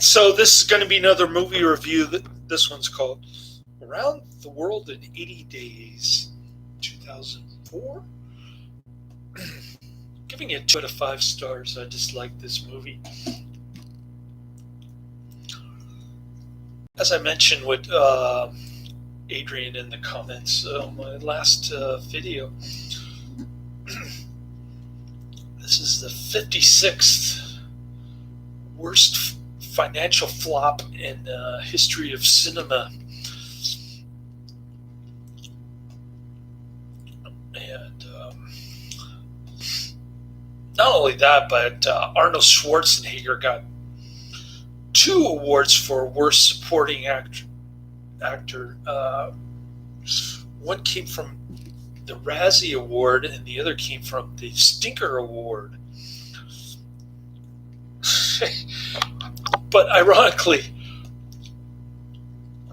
So this is going to be another movie review. This one's called Around the World in 80 Days, 2004. Giving it 2 out of 5 stars. I just like this movie. As I mentioned with Adrian in the comments on my last video, this is the 56th worst financial flop in the history of cinema. And not only that, but Arnold Schwarzenegger got 2 awards for worst supporting actor. One came from the Razzie Award, and the other came from the Stinker Award. But ironically,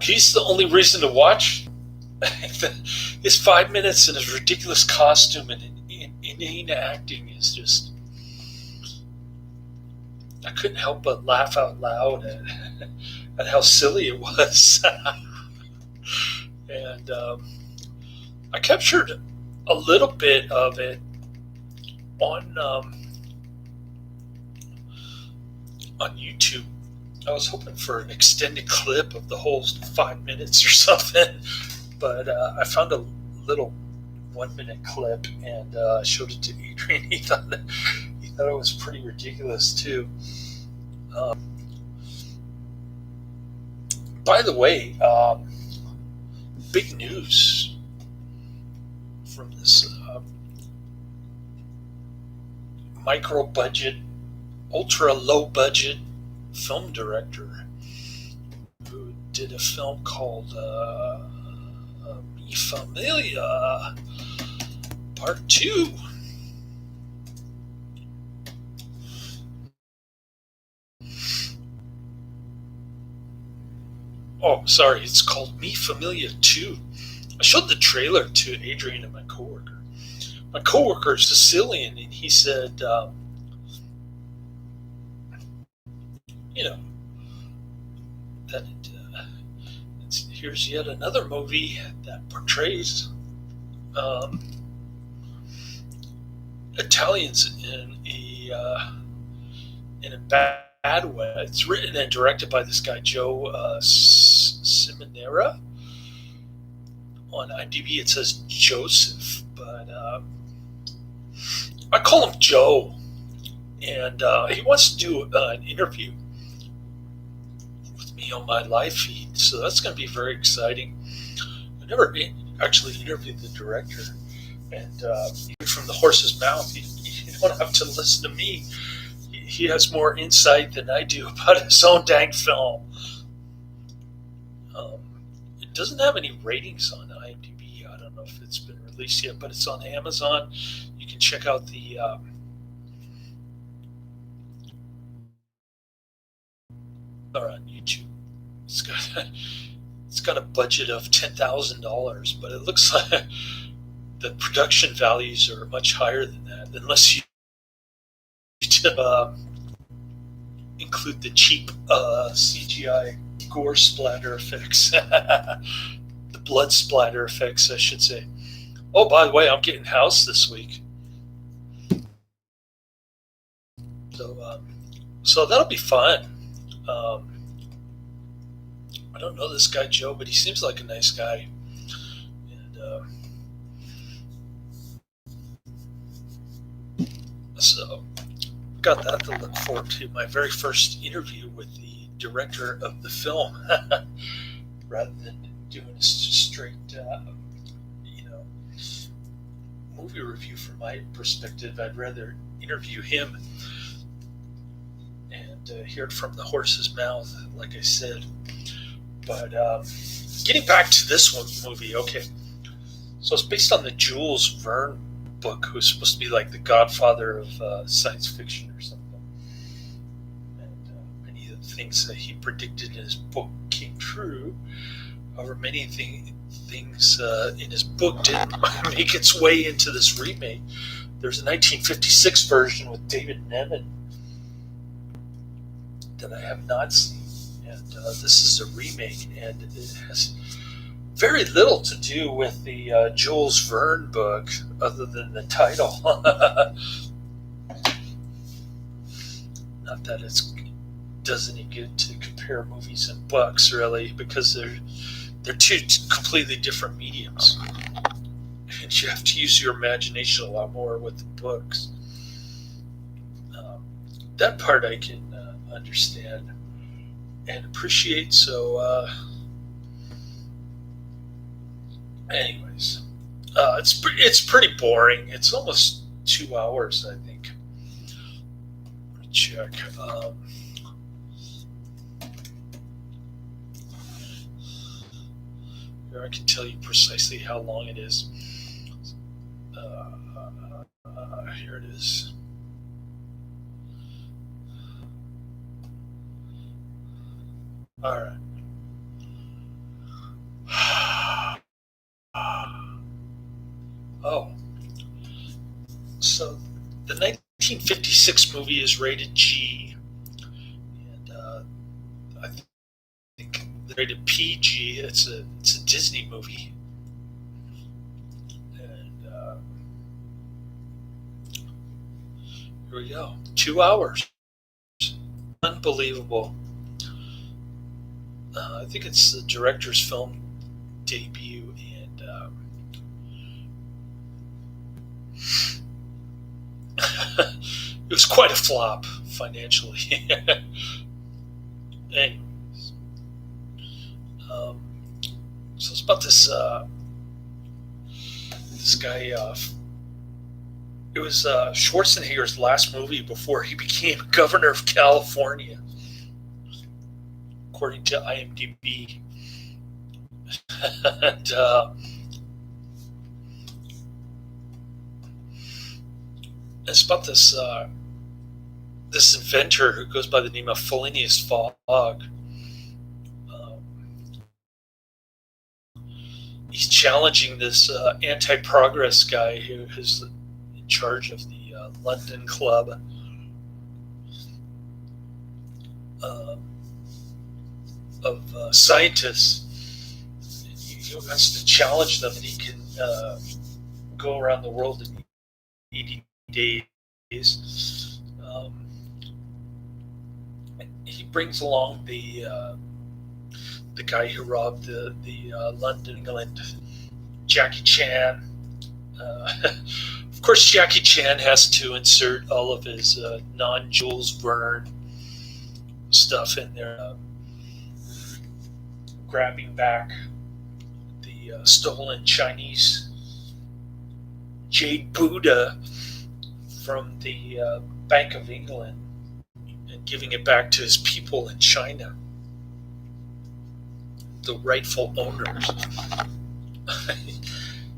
he's the only reason to watch. His 5 minutes and his ridiculous costume and inane acting is just... I couldn't help but laugh out loud at how silly it was. And I captured a little bit of it on YouTube. I was hoping for an extended clip of the whole 5 minutes or something, but I found a little 1-minute clip and showed it to Adrian. He thought it was pretty ridiculous too. By the way, big news from this micro-budget, ultra-low-budget film director who did a film called Mi Familia Part 2. Oh, sorry, it's called Mi Familia 2. I showed the trailer to Adrian and my coworker. My coworker is Sicilian, and he said, that here's yet another movie that portrays Italians in a bad way. It's written and directed by this guy Joe Simonera. On IMDb it says Joseph, but I call him Joe, and he wants to do an interview with me on my live feed, so that's going to be very exciting. I never actually interviewed the director, and from the horse's mouth, you don't have to listen to me. He has more insight than I do about his own dang film. It doesn't have any ratings on IMDb. I don't know if it's been released yet, but it's on Amazon. You can check out the or on YouTube. It's got a budget of $10,000, but it looks like the production values are much higher than that, unless you include the cheap CGI gore splatter effects. The blood splatter effects, I should say. Oh, by the way, I'm getting house this week. So that'll be fun. I don't know this guy Joe, but he seems like a nice guy. And so got that to look forward to. My very first interview with the director of the film, rather than doing a straight, movie review from my perspective. I'd rather interview him and hear it from the horse's mouth, like I said. But getting back to this movie, okay. So it's based on the Jules Verne book, who's supposed to be like the godfather of science fiction or something. And many of the things that he predicted in his book came true. However, many things in his book didn't make its way into this remake. There's a 1956 version with David Niven. that I have not seen, and this is a remake, and it has very little to do with the Jules Verne book, other than the title. Not that it does any good to compare movies and books, really, because they're two completely different mediums, and you have to use your imagination a lot more with the books. Um, that part I can understand and appreciate. So, anyways, it's pretty boring. It's almost 2 hours, I think. Let me check. Here I can tell you precisely how long it is. Here it is. All right. Oh, so the 1956 movie is rated G, and I think rated PG. It's a Disney movie, and here we go. 2 hours, unbelievable. I think it's the director's film debut, and it was quite a flop financially. Anyways, um, so it's about this guy. It was Schwarzenegger's last movie before he became governor of California, according to IMDb. And it's about this inventor who goes by the name of Phileas Fogg. Um, he's challenging this anti-progress guy who is in charge of the London Club. Of scientists. He wants to challenge them, and he can go around the world in 80 days. He brings along the guy who robbed the London, England, Jackie Chan. Of course, Jackie Chan has to insert all of his non-Jules Verne stuff in there. Grabbing back the stolen Chinese jade Buddha from the Bank of England and giving it back to his people in China, the rightful owners.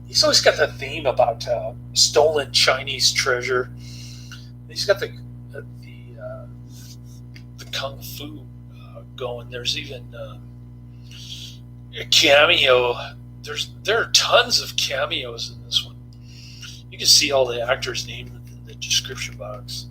He's always got the theme about stolen Chinese treasure. He's got the kung fu going. There's even a cameo. There are tons of cameos in this one. You can see all the actors' names in the description box.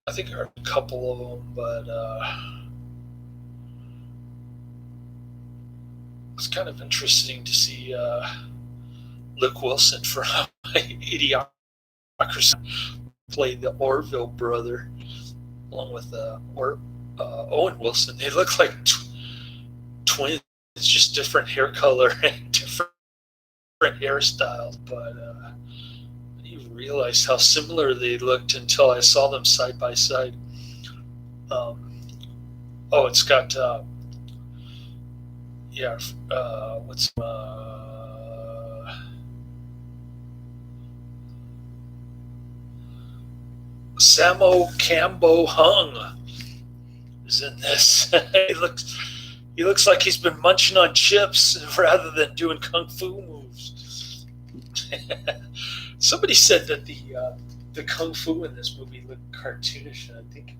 I think there are a couple of them, but it's kind of interesting to see Luke Wilson from Idiocracy play the Orville brother, along with Owen Wilson. They look like twins, just different hair color and different hairstyles. But I didn't even realize how similar they looked until I saw them side by side. It's got what's Sammo Kam-Bo Hung is in this. He looks like he's been munching on chips rather than doing kung fu moves. Somebody said that the kung fu in this movie looked cartoonish, and I think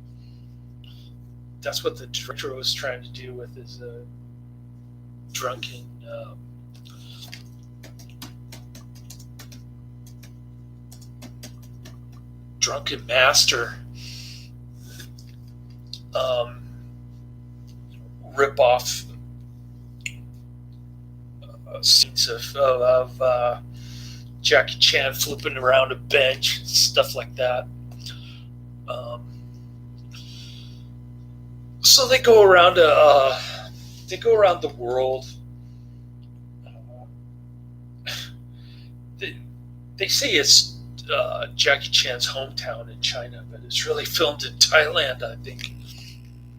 that's what the director was trying to do with his drunken drunken master um, rip off scenes of Jackie Chan flipping around a bench, stuff like that. Um, so they go around the world. They, they say it's Jackie Chan's hometown in China, but it's really filmed in Thailand, I think.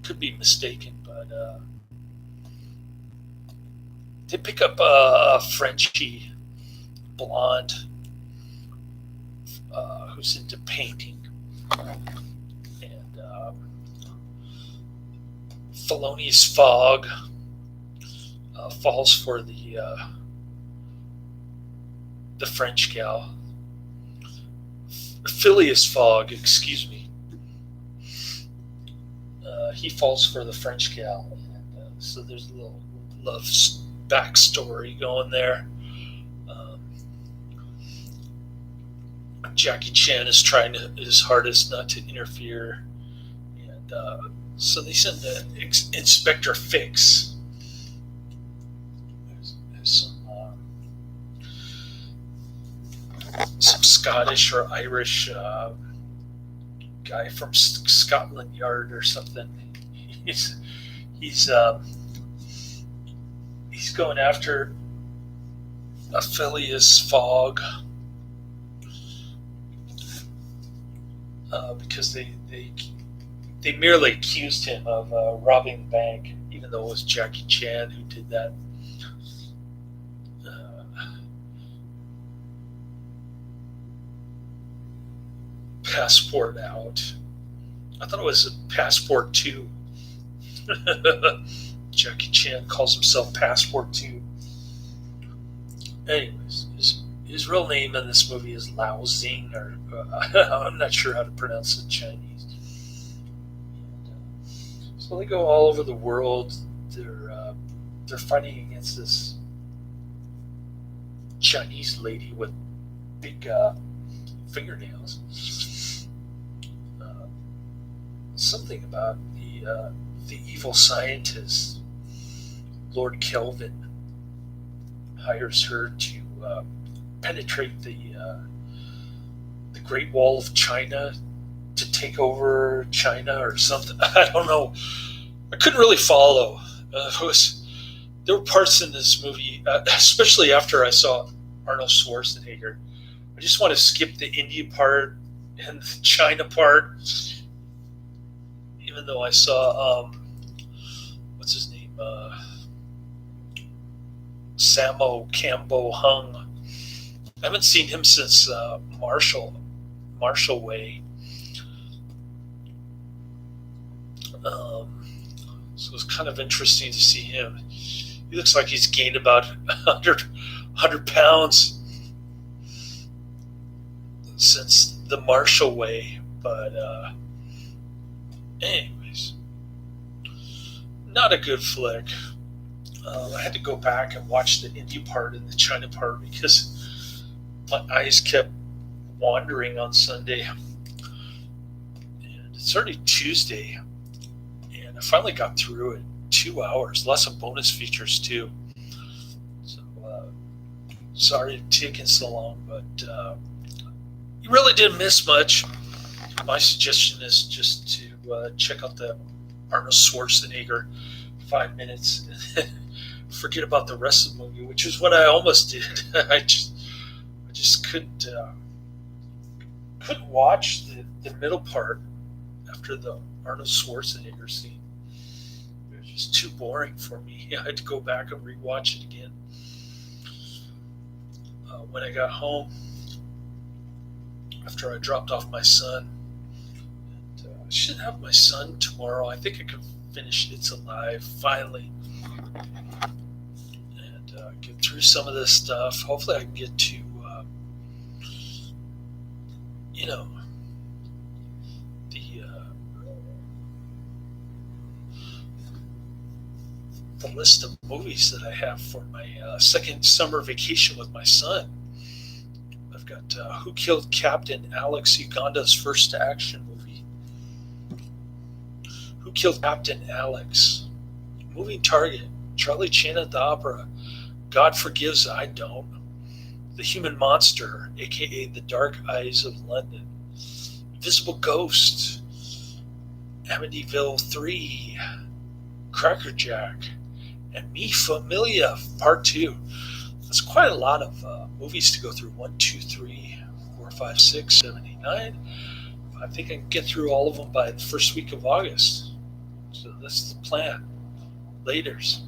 Could be mistaken, but they pick up a Frenchie blonde who's into painting, and Felonious Fogg falls for the French gal. Phileas Fogg, excuse me. He falls for the French gal, and so there's a little love backstory going there. Jackie Chan is trying his hardest not to interfere, and so they send Inspector Fix. There's some Scottish or Irish guy from Scotland Yard or something. He's going after Phileas Fogg because they merely accused him of robbing the bank, even though it was Jackie Chan who did that. Passport out. I thought it was Passport 2. Jackie Chan calls himself Passport 2. Anyways, his real name in this movie is Lao Xing, or I'm not sure how to pronounce it in Chinese. And, so they go all over the world. They're fighting against this Chinese lady with big fingernails. Something about the evil scientist, Lord Kelvin, hires her to penetrate the Great Wall of China to take over China or something. I don't know. I couldn't really follow. There were parts in this movie, especially after I saw Arnold Schwarzenegger. I just want to skip the India part and the China part. Even though I saw, what's his name? Sammo, Kam-Bo Hung. I haven't seen him since Marshall Way. So it's kind of interesting to see him. He looks like he's gained about 100 pounds since the Marshall Way, but anyways, not a good flick. I had to go back and watch the India part and the China part because my eyes kept wandering on Sunday. And it's already Tuesday, and I finally got through it. 2 hours, lots of bonus features too. So sorry it's taking so long, but you really didn't miss much. My suggestion is just to check out the Arnold Schwarzenegger 5 minutes and forget about the rest of the movie, which is what I almost did. I just couldn't watch the middle part after the Arnold Schwarzenegger scene. It was just too boring for me. I had to go back and rewatch it again. When I got home, after I dropped off my son, I should have my son tomorrow. I think I can finish It's Alive finally and get through some of this stuff. Hopefully I can get to the list of movies that I have for my second summer vacation with my son. I've Got Who Killed Captain Alex, Uganda's first action movie. Who Killed Captain Alex? Moving Target. Charlie Chan at the Opera. God Forgives, I Don't. The Human Monster, aka The Dark Eyes of London. Invisible Ghost. Amityville 3. Crackerjack. And Mi Familia Part 2. That's quite a lot of movies to go through. 1, 2, 3, 4, 5, 6, 7, 8, 9. I think I can get through all of them by the first week of August. So that's the plan. Laters.